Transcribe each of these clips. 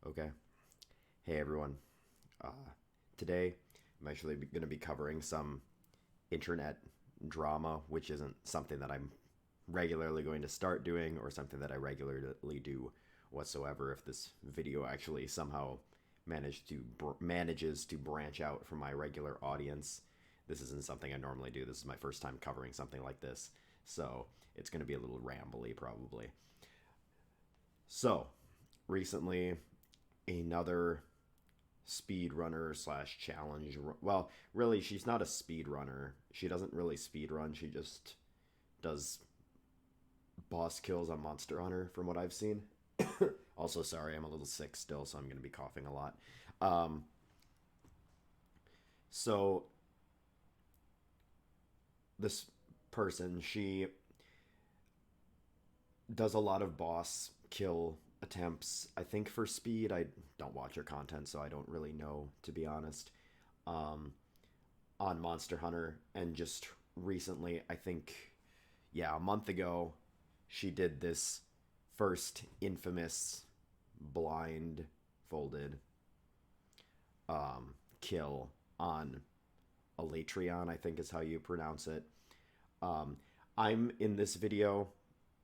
Okay. Hey everyone. Uh, Today I'm actually going to be covering some internet drama, which isn't something that I'm regularly going to start doing or something that I regularly do whatsoever. If this video actually somehow manages to branch out from my regular audience, this isn't something I normally do. This is my first time covering something like this, so it's going to be a little rambly probably. So, recently another speedrunner slash challenge. Well, really, she's not a speedrunner. She doesn't really speedrun. She just does boss kills on Monster Hunter, from what I've seen. Also, sorry, I'm a little sick still, so I'm going to be coughing a lot. Um, so this person, she does a lot of boss kill attempts. I think for speed, I don't watch her content, so I don't really know, to be honest. On Monster Hunter, and just recently, I think, yeah, a month ago, she did this first infamous blindfolded kill on Elatrion, I think is how you pronounce it. I'm in this video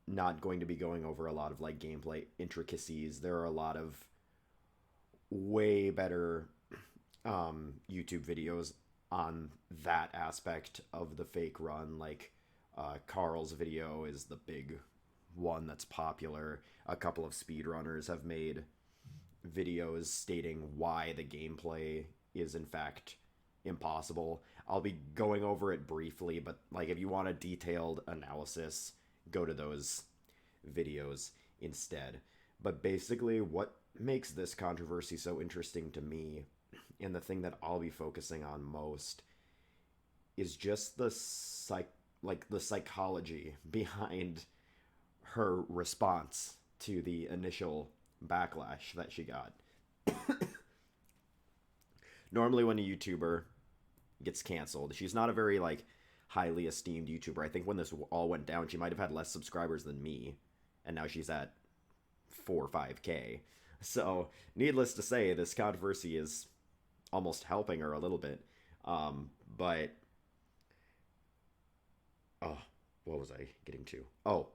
not going to be going over a lot of like gameplay intricacies. There are a lot of way better YouTube videos on that aspect of the fake run. Like Carl's video is the big one that's popular. A couple of speedrunners have made videos stating why the gameplay is in fact impossible. I'll be going over it briefly, but like if you want a detailed analysis, go to those videos instead. But basically what makes this controversy so interesting to me, and the thing that I'll be focusing on most, is just the psychology behind her response to the initial backlash that she got. Normally when a YouTuber gets canceled, she's not a very like highly esteemed YouTuber. I think when this all went down, she might have had less subscribers than me, and now she's at 4 or 5K. So, needless to say, this controversy is almost helping her a little bit. But oh, what was I getting to? Oh,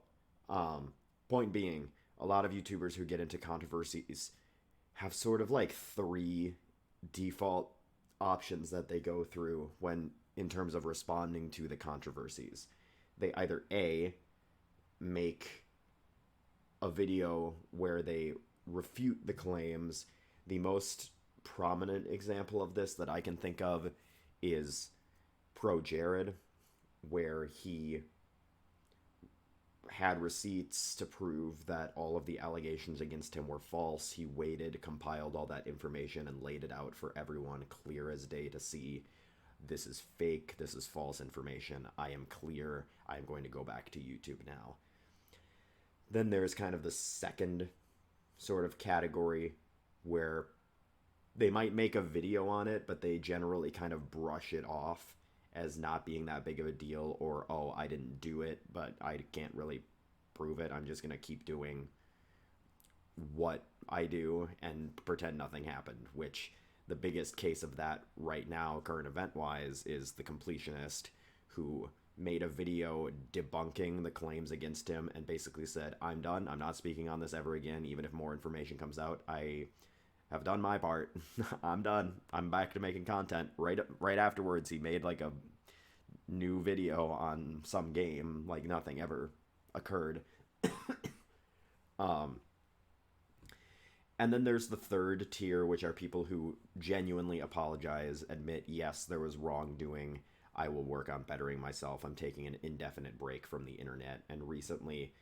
point being, a lot of YouTubers who get into controversies have sort of like three default options that they go through when in terms of responding to the controversies. They either A, make a video where they refute the claims. The most prominent example of this that I can think of is Pro Jared, where he had receipts to prove that all of the allegations against him were false. He waited, compiled all that information, and laid it out for everyone clear as day to see. This is fake. This is false information. I am clear. I am going to go back to YouTube now. Then there's kind of the second sort of category where they might make a video on it, but they generally kind of brush it off as not being that big of a deal, or, oh, I didn't do it, but I can't really prove it. I'm just going to keep doing what I do and pretend nothing happened, which the biggest case of that right now, current event wise, is the completionist who made a video debunking the claims against him and basically said, I'm done. I'm not speaking on this ever again. Even if more information comes out, I have done my part. I'm done. I'm back to making content. Right afterwards, he made like a new video on some game like nothing ever occurred. And then there's the third tier, which are people who genuinely apologize, admit, yes, there was wrongdoing. I will work on bettering myself. I'm taking an indefinite break from the internet. And recently,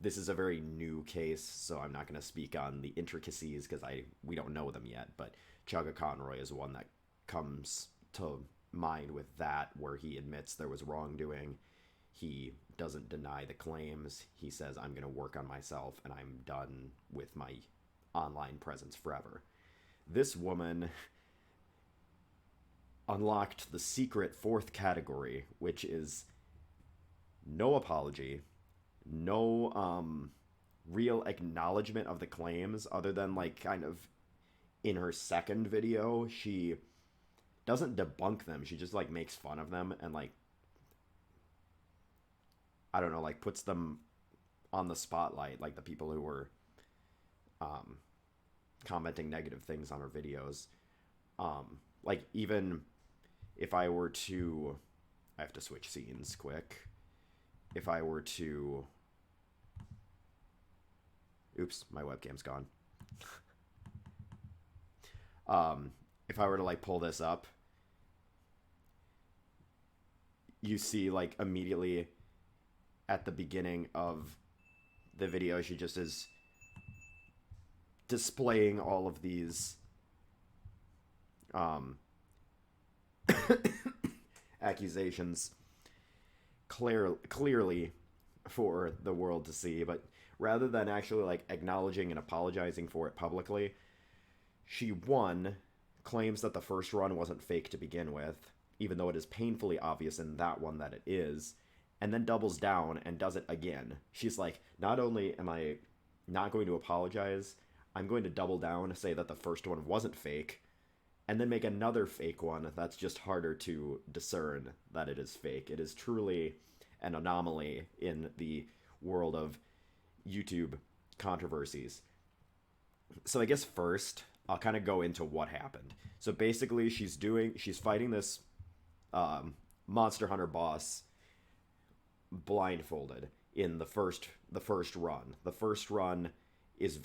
this is a very new case, so I'm not going to speak on the intricacies because we don't know them yet. But Chugga Conroy is one that comes to mind with that, where he admits there was wrongdoing. He doesn't deny the claims. He says, I'm going to work on myself and I'm done with my online presence forever. This woman unlocked the secret fourth category, which is no apology, no real acknowledgement of the claims, other than like kind of in her second video, she doesn't debunk them. She just like makes fun of them and like, I don't know, like puts them on the spotlight, like the people who were commenting negative things on her videos. Like even if I were to, I have to switch scenes quick. If I were to, oops, my webcam's gone. If I were to like pull this up, you see like immediately at the beginning of the video, she just is displaying all of these accusations clearly for the world to see, but rather than actually like acknowledging and apologizing for it publicly, she claims that the first run wasn't fake to begin with, even though it is painfully obvious in that one that it is, and then doubles down and does it again. She's like, not only am I not going to apologize, I'm going to double down, say that the first one wasn't fake, and then make another fake one that's just harder to discern that it is fake. It is truly an anomaly in the world of YouTube controversies. So I guess first, I'll kind of go into what happened. So basically, she's fighting this Monster Hunter boss blindfolded in the first run. The first run is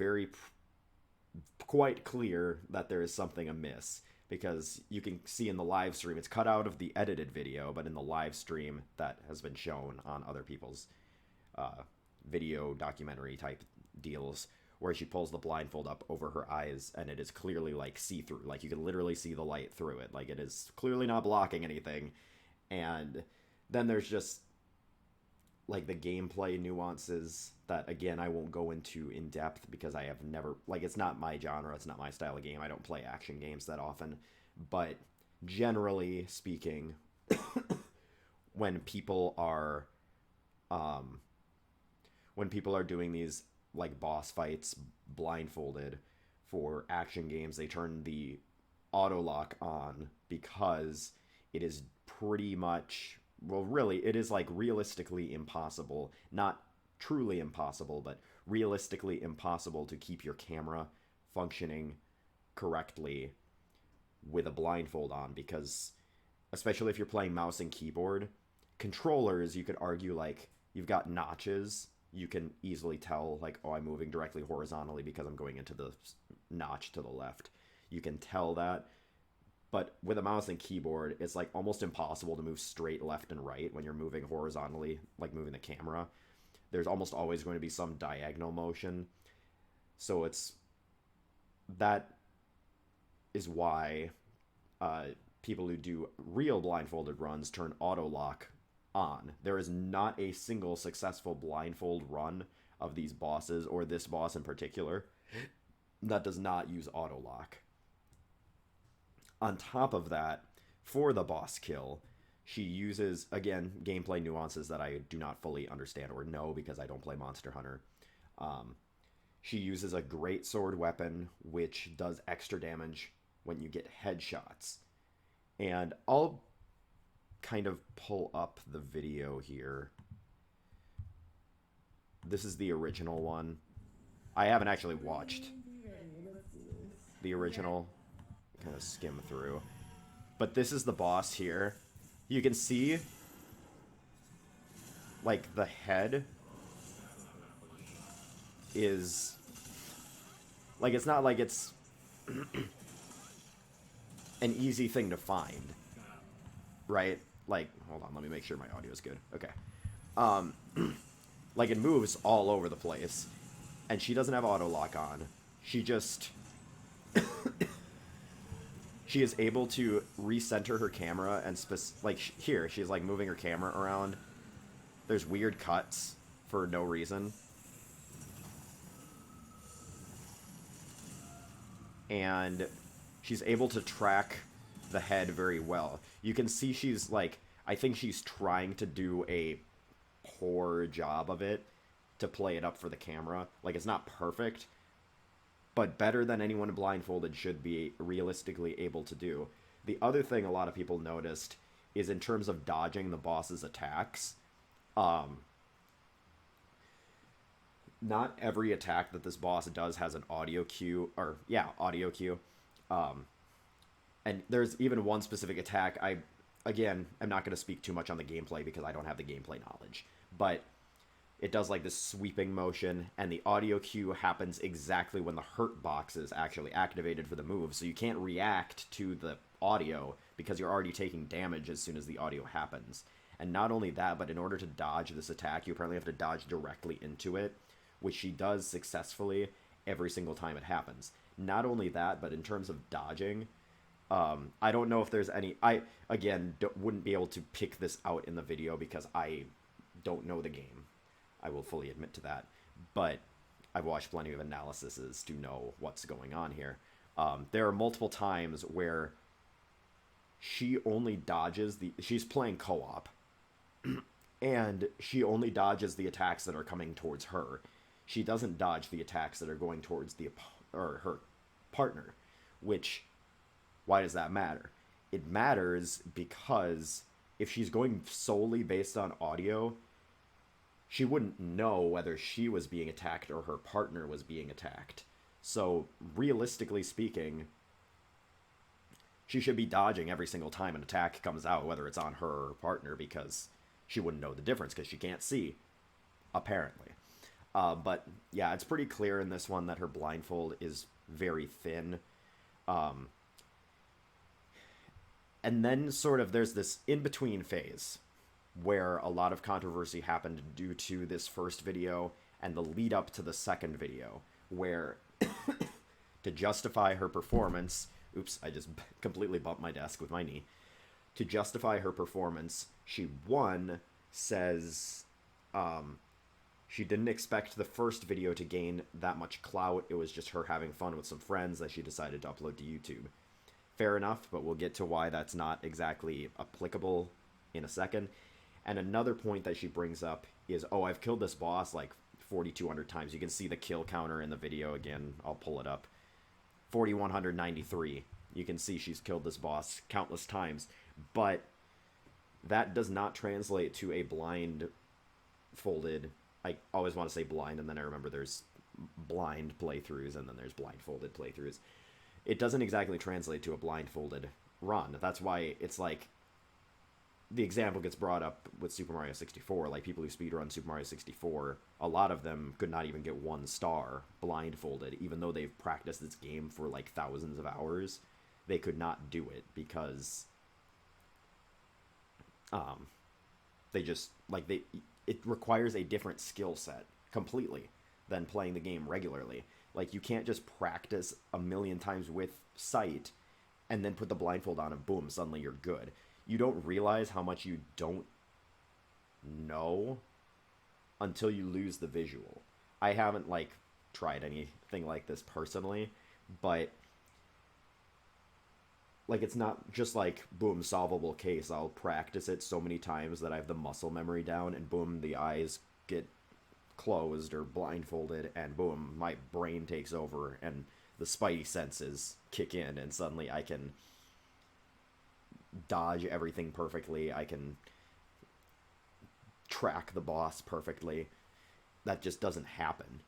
quite clear that there is something amiss, because you can see in the live stream, it's cut out of the edited video, but in the live stream that has been shown on other people's video documentary type deals, where she pulls the blindfold up over her eyes and it is clearly like see-through. Like you can literally see the light through it. Like it is clearly not blocking anything. And then there's just like the gameplay nuances that, again, I won't go into in depth because I have never, like, it's not my genre, it's not my style of game. I don't play action games that often. But generally speaking, when people are doing these like boss fights blindfolded for action games, they turn the auto lock on because it is pretty much, well, really, it is like realistically impossible, not truly impossible, but realistically impossible to keep your camera functioning correctly with a blindfold on, because especially if you're playing mouse and keyboard, controllers, you could argue like you've got notches. You can easily tell, like, oh, I'm moving directly horizontally because I'm going into the notch to the left. You can tell that. But with a mouse and keyboard, it's, like, almost impossible to move straight left and right when you're moving horizontally, like moving the camera. There's almost always going to be some diagonal motion. So that is why people who do real blindfolded runs turn auto lock on. There is not a single successful blindfold run of these bosses, or this boss in particular, that does not use auto lock. On top of that, for the boss kill, she uses, again, gameplay nuances that I do not fully understand or know because I don't play Monster Hunter. She uses a great sword weapon, which does extra damage when you get headshots. And I'll kind of pull up the video here. This is the original one. I haven't actually watched the original. Kind of skim through. But this is the boss here. You can see, like, the head is, like, it's not like it's an easy thing to find, right? Like, hold on, let me make sure my audio is good. Okay. Like, it moves all over the place, and she doesn't have auto lock on. She just she is able to recenter her camera and like here she's like moving her camera around. There's weird cuts for no reason, and she's able to track the head very well. You can see she's like, I think she's trying to do a poor job of it to play it up for the camera. Like, it's not perfect, but better than anyone blindfolded should be realistically able to do. The other thing a lot of people noticed is in terms of dodging the boss's attacks. Not every attack that this boss does has an audio cue, or yeah, audio cue. And there's even one specific attack. Again, I'm not going to speak too much on the gameplay because I don't have the gameplay knowledge, but it does like this sweeping motion, and the audio cue happens exactly when the hurt box is actually activated for the move, so you can't react to the audio because you're already taking damage as soon as the audio happens. And not only that, but in order to dodge this attack, you apparently have to dodge directly into it, which she does successfully every single time it happens. Not only that, but in terms of dodging, I don't know if there's any... I, again, wouldn't be able to pick this out in the video because I don't know the game. I will fully admit to that. But I've watched plenty of analyses to know what's going on here. There are multiple times where she only dodges the... She's playing co-op. And she only dodges the attacks that are coming towards her. She doesn't dodge the attacks that are going towards her partner. Which, why does that matter? It matters because if she's going solely based on audio, she wouldn't know whether she was being attacked or her partner was being attacked. So, realistically speaking, she should be dodging every single time an attack comes out, whether it's on her or her partner, because she wouldn't know the difference because she can't see, apparently. But yeah, it's pretty clear in this one that her blindfold is very thin. And then sort of there's this in-between phase where a lot of controversy happened due to this first video and the lead up to the second video, where to justify her performance... Oops, I just completely bumped my desk with my knee. To justify her performance, she, one, says she didn't expect the first video to gain that much clout. It was just her having fun with some friends that she decided to upload to YouTube. Fair enough, but we'll get to why that's not exactly applicable in a second. And another point that she brings up is, oh, I've killed this boss like 4,200 times. You can see the kill counter in the video again. I'll pull it up. 4,193. You can see she's killed this boss countless times. But that does not translate to a blindfolded... I always want to say blind, and then I remember there's blind playthroughs, and then there's blindfolded playthroughs. It doesn't exactly translate to a blindfolded run. That's why it's like... The example gets brought up with Super Mario 64. Like, people who speedrun Super Mario 64, a lot of them could not even get 1 star blindfolded, even though they've practiced this game for, like, thousands of hours. They could not do it because... they just... Like, it requires a different skill set, completely, than playing the game regularly. Like, you can't just practice a million times with sight, and then put the blindfold on and boom, suddenly you're good. You don't realize how much you don't know until you lose the visual. I haven't, like, tried anything like this personally, but, like, it's not just like, boom, solvable case. I'll practice it so many times that I have the muscle memory down, and boom, the eyes get closed or blindfolded, and boom, my brain takes over, and the spidey senses kick in, and suddenly I can dodge everything perfectly. I can track the boss perfectly. That just doesn't happen.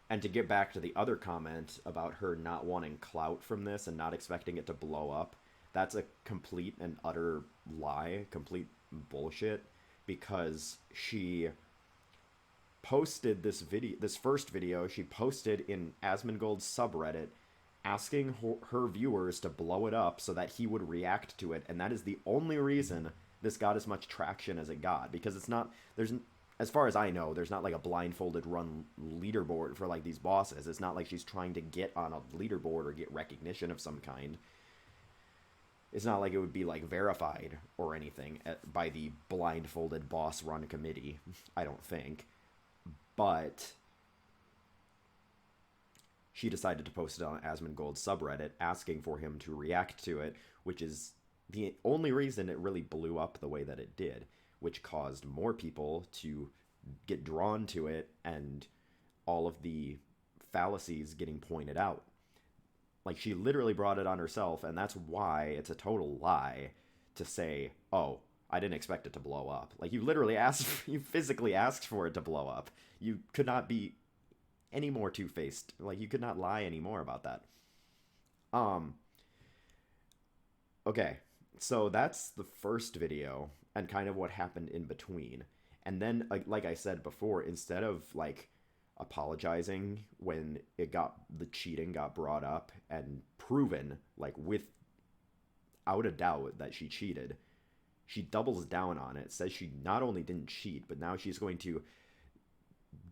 And to get back to the other comment about her not wanting clout from this and not expecting it to blow up, that's a complete and utter lie, complete bullshit, because she posted this first video, she posted in Asmongold's subreddit asking her viewers to blow it up so that he would react to it, and that is the only reason this got as much traction as it got, because it's not, as far as I know, there's not like a blindfolded run leaderboard for like these bosses. It's not like she's trying to get on a leaderboard or get recognition of some kind. It's not like it would be like verified or anything by the blindfolded boss run committee, I don't think. But she decided to post it on Asmongold's subreddit asking for him to react to it, which is the only reason it really blew up the way that it did, which caused more people to get drawn to it, and all of the fallacies getting pointed out. Like, she literally brought it on herself, and that's why it's a total lie to say, oh, I didn't expect it to blow up. Like, you literally asked, you physically asked for it to blow up. You could not be any more two-faced. Like, you could not lie anymore about that. Um, okay, so that's the first video and kind of what happened in between. And then, like I said before, instead of like apologizing when the cheating got brought up and proven like without a doubt that she cheated, she doubles down on it, says she not only didn't cheat, but now she's going to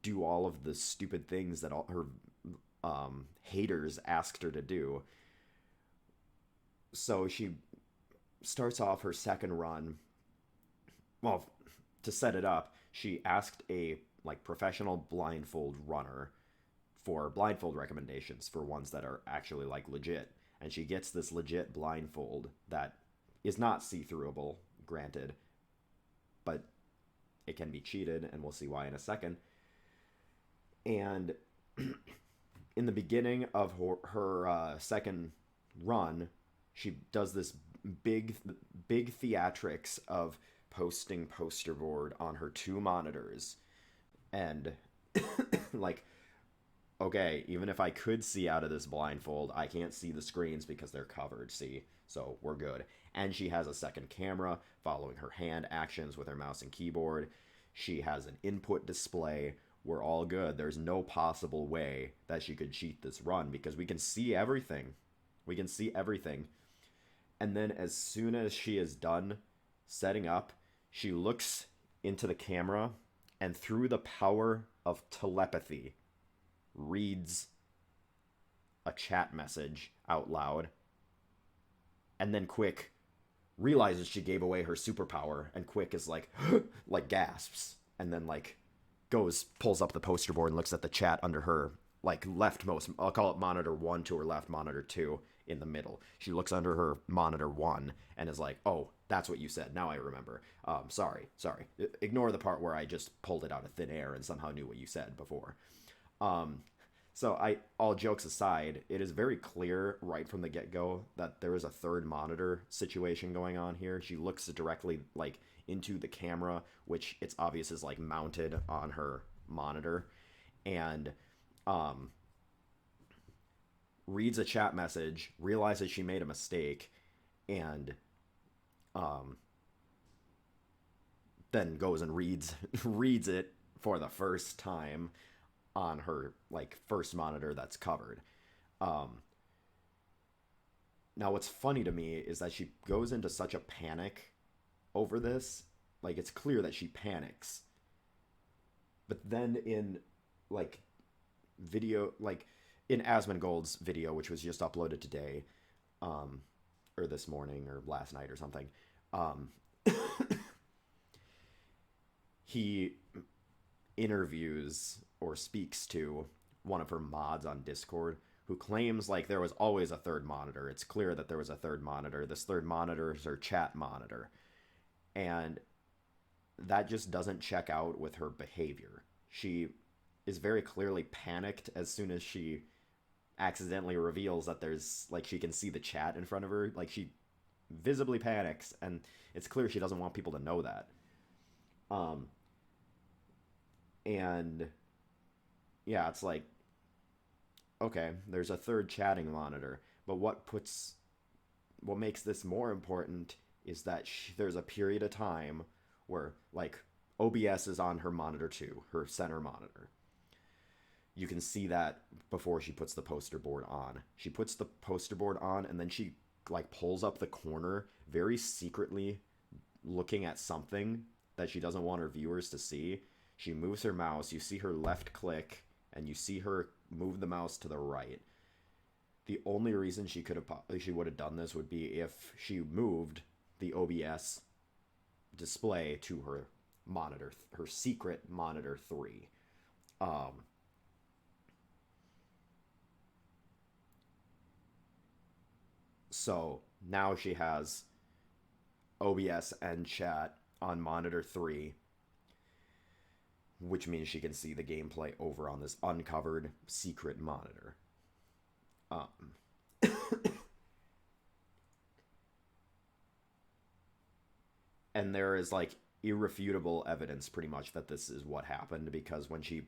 do all of the stupid things that all her haters asked her to do. So she starts off her second run. Well, to set it up, she asked a like professional blindfold runner for blindfold recommendations for ones that are actually like legit. And she gets this legit blindfold that is not see-throughable, granted, but it can be cheated, and we'll see why in a second. And in the beginning of her second run, she does this big theatrics of posting poster board on her two monitors, and like, okay, even if I could see out of this blindfold, I can't see the screens because they're covered, see? So we're good. And she has a second camera following her hand actions with her mouse and keyboard. She has an input display. We're all good. There's no possible way that she could cheat this run because we can see everything. We can see everything. And then as soon as she is done setting up, she looks into the camera and through the power of telepathy reads a chat message out loud, and then Quick realizes she gave away her superpower, and Quick is like like gasps, and then like pulls up the poster board and looks at the chat under her like leftmost, I'll call it monitor 1 to her left, monitor 2 in the middle. She looks under her monitor 1 and is like, oh, that's what you said, now I remember. Sorry, ignore the part where I just pulled it out of thin air and somehow knew what you said before. So all jokes aside, it is very clear right from the get-go that there is a third monitor situation going on here. She looks directly like into the camera, which it's obvious is like mounted on her monitor, and reads a chat message, realizes she made a mistake, and then goes and reads it for the first time on her like first monitor that's covered. Now what's funny to me is that she goes into such a panic over this. Like, it's clear that she panics. But then in like video, like in Asmongold's video, which was just uploaded today, or this morning or last night or something, he interviews or speaks to one of her mods on Discord who claims like there was always a third monitor. It's clear that there was a third monitor. This third monitor is her chat monitor. And that just doesn't check out with her behavior. She is very clearly panicked as soon as she accidentally reveals that there's like she can see the chat in front of her. Like, she visibly panics, and it's clear she doesn't want people to know that. And yeah, it's like, okay, there's a third chatting monitor, but what makes this more important is that there's a period of time where like OBS is on her monitor 2, her center monitor. You can see that before she puts the poster board on. She puts the poster board on, and then she like pulls up the corner very secretly, looking at something that she doesn't want her viewers to see. She moves her mouse, you see her left click, and you see her move the mouse to the right. The only reason she would have done this would be if she moved the OBS display to her monitor, her secret monitor 3. So now she has OBS and chat on monitor 3, which means she can see the gameplay over on this uncovered secret monitor. And there is like irrefutable evidence pretty much that this is what happened, because when she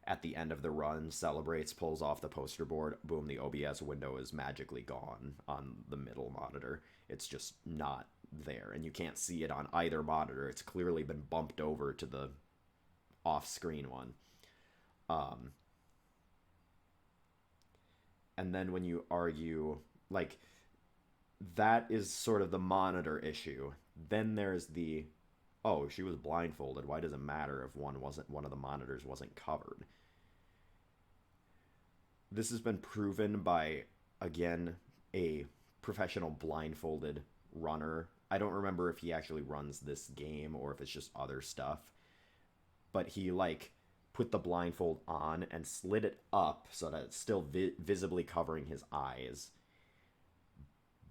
at the end of the run celebrates, pulls off the poster board, boom, the OBS window is magically gone on the middle monitor. It's just not there, and you can't see it on either monitor. It's clearly been bumped over to the off-screen one. And then when you argue, like, that is sort of the monitor issue. Then there's the, oh, she was blindfolded. Why does it matter if one of the monitors wasn't covered? This has been proven by, again, a professional blindfolded runner. I don't remember if he actually runs this game or if it's just other stuff. But he, like, put the blindfold on and slid it up so that it's still visibly covering his eyes.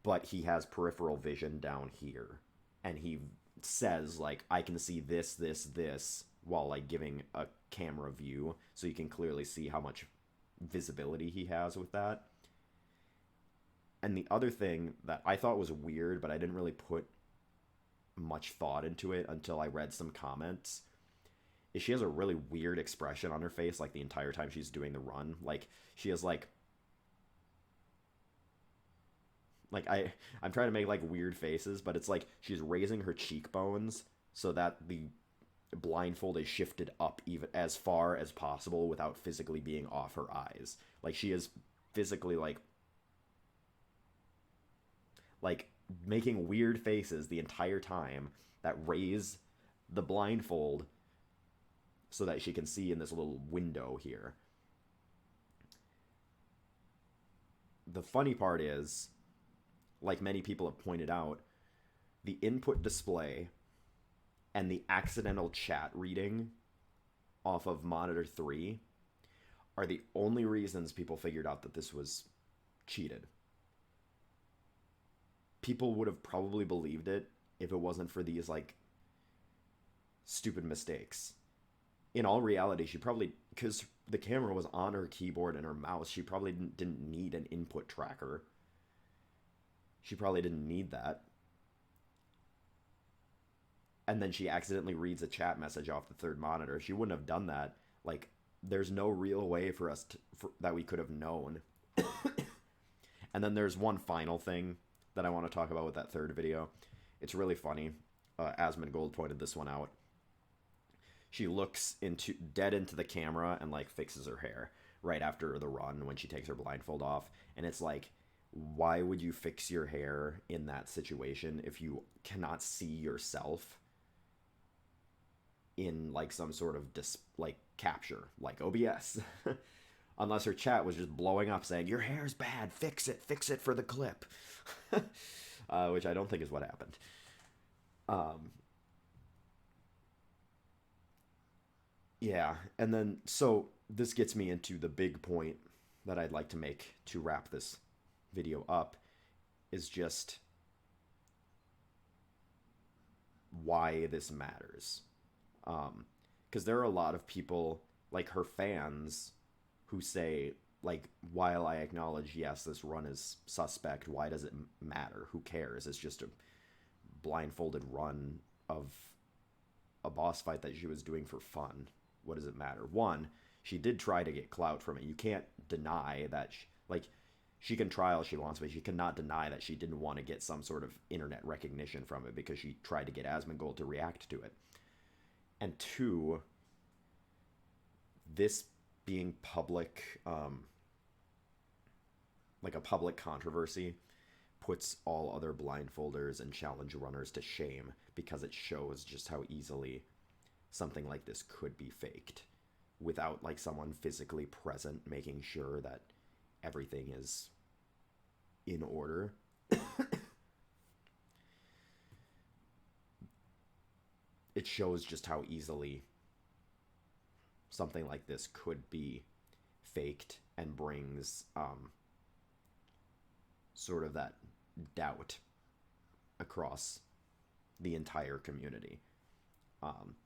But he has peripheral vision down here. And he says, like, I can see this, this, while, like, giving a camera view. So you can clearly see how much visibility he has with that. And the other thing that I thought was weird, but I didn't really put much thought into it until I read some comments, is she has a really weird expression on her face, like, the entire time she's doing the run. Like, she has, like I'm trying to make, like, weird faces, but it's like she's raising her cheekbones so that the blindfold is shifted up even as far as possible without physically being off her eyes. Like, she is physically, like making weird faces the entire time that raise the blindfold so that she can see in this little window here. The funny part is, like many people have pointed out, the input display and the accidental chat reading off of monitor 3 are the only reasons people figured out that this was cheated. People would have probably believed it if it wasn't for these, like, stupid mistakes. In all reality, she probably, because the camera was on her keyboard and her mouse, she probably didn't need an input tracker. She probably didn't need that. And then she accidentally reads a chat message off the third monitor. If she wouldn't have done that, like, there's no real way for us that we could have known. And then there's one final thing that I want to talk about with that third video. It's really funny. Asmongold pointed this one out. She looks dead into the camera and, like, fixes her hair right after the run when she takes her blindfold off. And it's like, why would you fix your hair in that situation if you cannot see yourself in, like, some sort of capture, like OBS? Unless her chat was just blowing up saying, your hair's bad, fix it for the clip. Which I don't think is what happened. Yeah, and then, so this gets me into the big point that I'd like to make to wrap this video up, is just why this matters. Because there are a lot of people, like her fans, who say, like, while I acknowledge, yes, this run is suspect, why does it matter? Who cares? It's just a blindfolded run of a boss fight that she was doing for fun. What does it matter? One, she did try to get clout from it. You can't deny that, she can try all she wants, but she cannot deny that she didn't want to get some sort of internet recognition from it because she tried to get Asmongold to react to it. And two, this being public, like a public controversy, puts all other blindfolders and challenge runners to shame, because it shows just how easily something like this could be faked without, like, someone physically present making sure that everything is in order. It shows just how easily something like this could be faked, and brings sort of that doubt across the entire community. Um,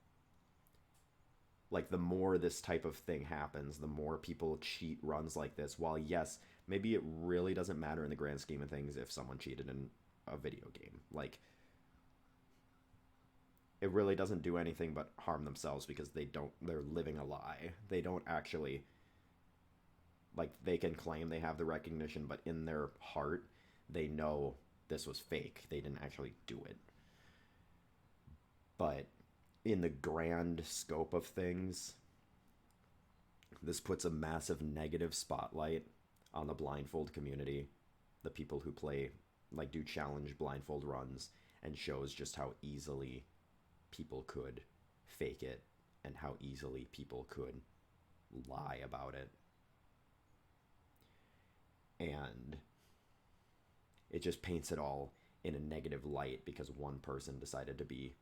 like the more this type of thing happens, the more people cheat runs like this. While yes, maybe it really doesn't matter in the grand scheme of things if someone cheated in a video game. Like it really doesn't do anything but harm themselves because they're living a lie. They don't actually, like, they can claim they have the recognition, but in their heart they know this was fake. They didn't actually do it. But in the grand scope of things, this puts a massive negative spotlight on the blindfold community, the people who play, like, do challenge blindfold runs, and shows just how easily people could fake it and how easily people could lie about it. And it just paints it all in a negative light because one person decided to be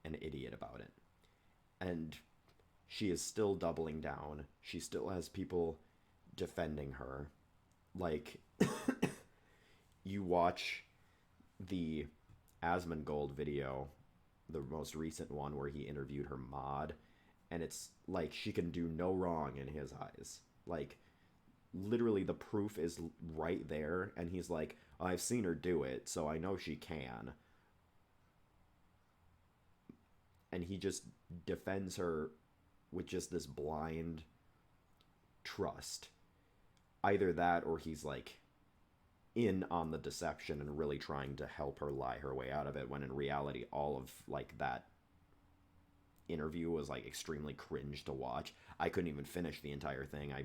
an idiot about it. And she is still doubling down. She still has people defending her. Like, you watch the Asmongold video, the most recent one where he interviewed her mod, and it's like she can do no wrong in his eyes. Like, literally the proof is right there, and he's like, I've seen her do it, so I know she can. And he just defends her with just this blind trust. Either that or he's like in on the deception and really trying to help her lie her way out of it, when in reality all of like that interview was like extremely cringe to watch. I couldn't even finish the entire thing. I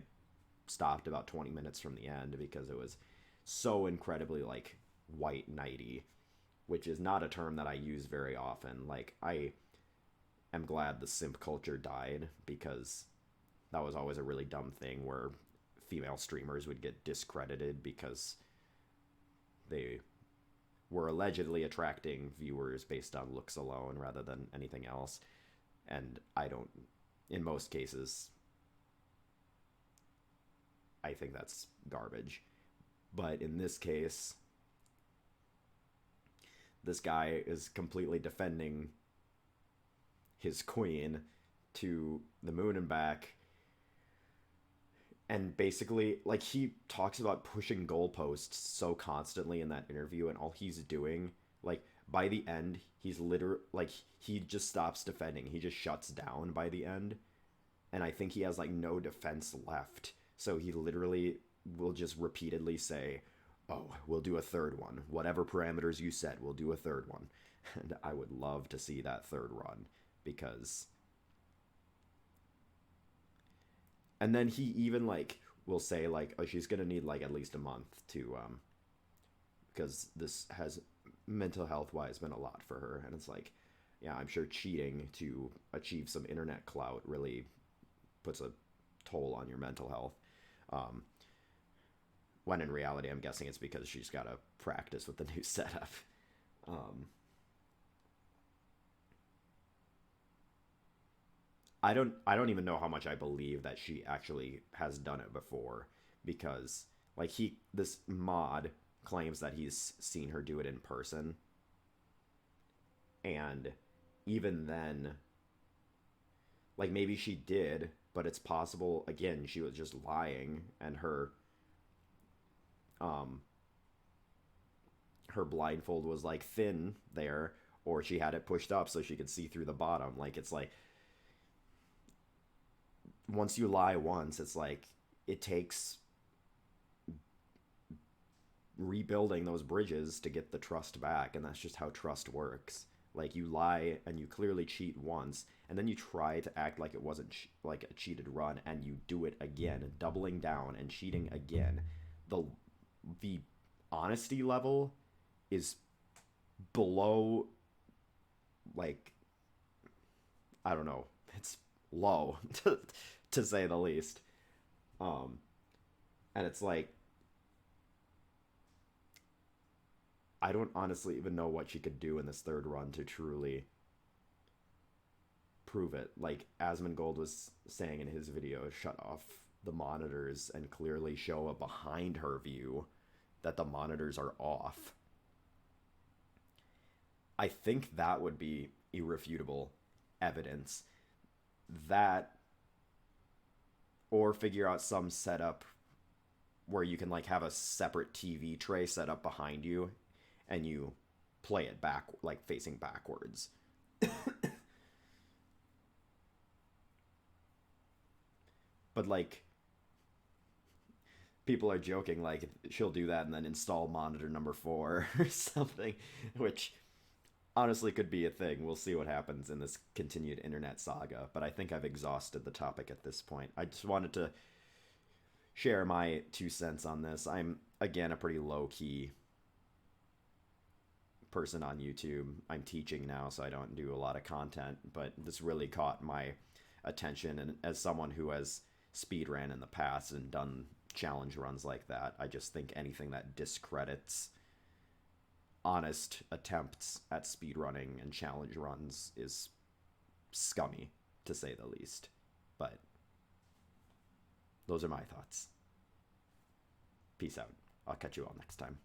stopped about 20 minutes from the end because it was so incredibly like white knighty, which is not a term that I use very often. Like, I am glad the simp culture died because that was always a really dumb thing where female streamers would get discredited because they were allegedly attracting viewers based on looks alone rather than anything else. And I don't, in most cases, I think that's garbage. But in this case, this guy is completely defending his queen to the moon and back. And basically, like, he talks about pushing goalposts so constantly in that interview, and all he's doing, like, by the end, he's literally, like, he just stops defending. He just shuts down by the end. And I think he has, like, no defense left. So he literally will just repeatedly say, oh, we'll do a third one. Whatever parameters you set, we'll do a third one. And I would love to see that third run because... And then he even, like, will say, like, oh, she's gonna need, like, at least a month to, because this has, mental health-wise, been a lot for her. And it's like, yeah, I'm sure cheating to achieve some internet clout really puts a toll on your mental health. When in reality, I'm guessing it's because she's got to practice with the new setup. I don't even know how much I believe that she actually has done it before, because like this mod claims that he's seen her do it in person, and even then, like, maybe she did, but it's possible again she was just lying and um her blindfold was like thin there, or she had it pushed up so she could see through the bottom. Like, it's like, once you lie once, it's like it takes rebuilding those bridges to get the trust back, and that's just how trust works. Like, you lie and you clearly cheat once, and then you try to act like it wasn't like a cheated run, and you do it again, doubling down and cheating again. The honesty level is below, like, I don't know, it's low to say the least. And it's like, I don't honestly even know what she could do in this third run to truly prove it. Like Asmongold was saying in his video, shut off the monitors and clearly show a behind her view that the monitors are off. I think that would be irrefutable evidence. That, or figure out some setup where you can like have a separate TV tray set up behind you and you play it back, like facing backwards. But like, people are joking like she'll do that and then install monitor number 4 or something, which honestly could be a thing. We'll see what happens in this continued internet saga, but I think I've exhausted the topic at this point. I just wanted to share my 2 cents on this. I'm, again, a pretty low-key person on YouTube. I'm teaching now, so I don't do a lot of content, but this really caught my attention, and as someone who has speed ran in the past and done challenge runs like that, I just think anything that discredits honest attempts at speedrunning and challenge runs is scummy, to say the least. But those are my thoughts. Peace out. I'll catch you all next time.